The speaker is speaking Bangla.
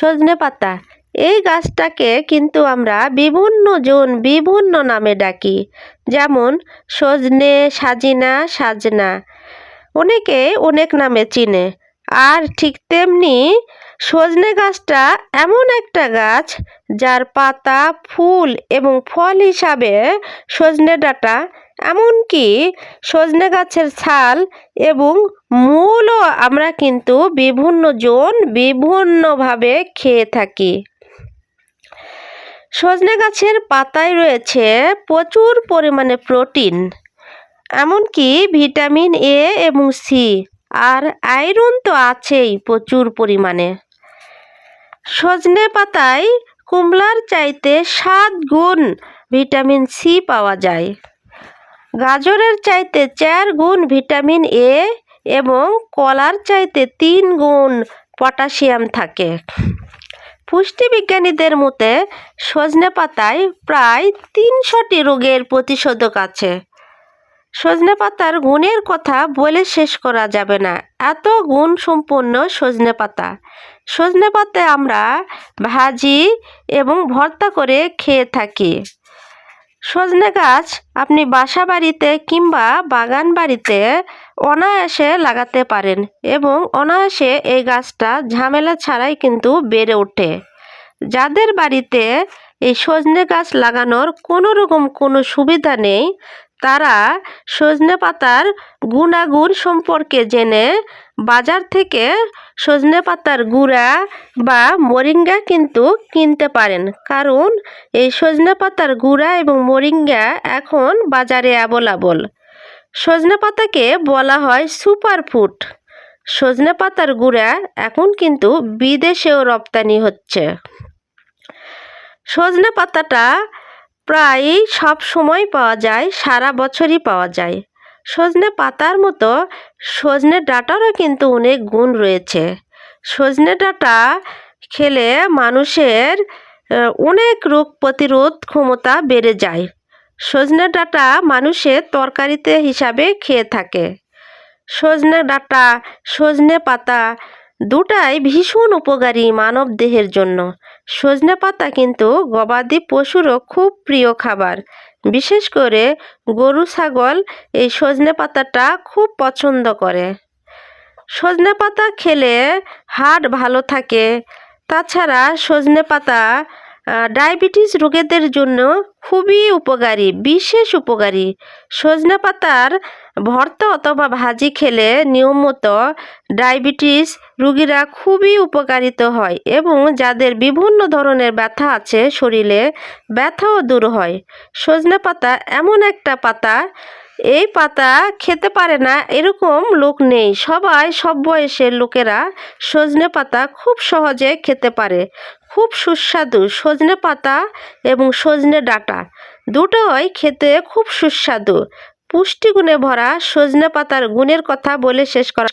সজনে পাতা এই গাছটাকে কিন্তু আমরা বিভিন্ন নামে ডাকি, যেমন সজনে, সাজিনা, সাজনা, অনেকে অনেক নামে চিনে। আর ঠিক তেমনি সজনে গাছটা এমন একটা গাছ যার পাতা, ফুল এবং ফল হিসাবে সজনে ডাঁটা, এমনকি সজনে গাছের ছাল এবং মূলও আমরা কিন্তু বিভিন্নভাবে খেয়ে থাকি। সজনে গাছের পাতায় রয়েছে প্রচুর পরিমাণে প্রোটিন, এমনকি ভিটামিন এ এবং সি, আর আয়রন তো আছেই প্রচুর পরিমাণে। সজনে পাতায় কুমড়ার চাইতে 7 গুণ ভিটামিন সি পাওয়া যায়। গাজরের চাইতে 4 গুণ ভিটামিন এ এবং কলার চাইতে 3 গুণ পটাশিয়াম থাকে। পুষ্টিবিজ্ঞানীদের মতে সজনে পাতায় প্রায় 300টি রোগের প্রতিষেধক আছে। সজনে পাতার গুণের কথা বলে শেষ করা যাবে না, এত গুণ সম্পন্ন সজনে পাতা। সজনে পাতা আমরা ভাজি এবং ভর্তা করে খেয়ে থাকি। সজনে গাছ আপনি বাসা বাড়িতে কিংবা বাগান বাড়িতে অনায়াসে লাগাতে পারেন এবং অনায়াসে এই গাছটা ঝামেলা ছাড়াই কিন্তু বেড়ে ওঠে। যাদের বাড়িতে এই সজনে গাছ লাগানোর কোনো সুবিধা নেই, তারা সজনে পাতার গুণাগুণ সম্পর্কে জেনে বাজার থেকে সজনে পাতার গুঁড়া বা মোরিঙ্গা কিন্তু কিনতে পারেন, কারণ এই সজনে পাতার গুঁড়া এবং মোরিঙ্গা এখন বাজারে অ্যাভেলেবল। সজনে পাতাকে বলা হয় সুপারফুড। সজনে পাতার গুঁড়া এখন কিন্তু বিদেশেও রপ্তানি হচ্ছে। সজনে পাতাটা প্রায় সব সময় পাওয়া যায়, সারা বছরই পাওয়া যায়। সজনে পাতার মতো সজনে ডাঁটারও কিন্তু অনেক গুণ রয়েছে। সজনে ডাঁটা খেলে মানুষের অনেক রোগ প্রতিরোধ ক্ষমতা বেড়ে যায়। সজনে ডাঁটা মানুষের তরকারিতে হিসাবে খেয়ে থাকে। সজনে ডাঁটা, সজনে পাতা দুটাই ভীষণ উপকারী মানব দেহের জন্য। সজনে পাতা কিন্তু গবাদি পশুরও খুব প্রিয় খাবার, বিশেষ করে গরু ছাগল এই সজনে পাতাটা খুব পছন্দ করে। সজনে পাতা খেলে হার্ট ভালো থাকে। তাছাড়া সজনে পাতা ডায়াবেটিস রোগীদের জন্য খুবই উপকারী, বিশেষ উপকারী। সজনে পাতার ভর্তা অথবা ভাজি খেলে নিয়মিত ডায়াবেটিস রোগীরা খুবই উপকারিত হয় এবং যাদের বিভিন্ন ধরনের ব্যথা আছে শরীরে, ব্যথাও দূর হয়। সজনে পাতা এমন একটা পাতা, এই পাতা খেতে পারে না এরকম লোক নেই। সবাই, সব বয়সের লোকেরা সজনে পাতা খুব সহজে খেতে পারে। খুব সুস্বাদু সজনে পাতা এবং সজনে ডাঁটা দুটোই খেতে খুব সুস্বাদু। পুষ্টিগুণে ভরা সজনে পাতার গুণের কথা বলে শেষ করা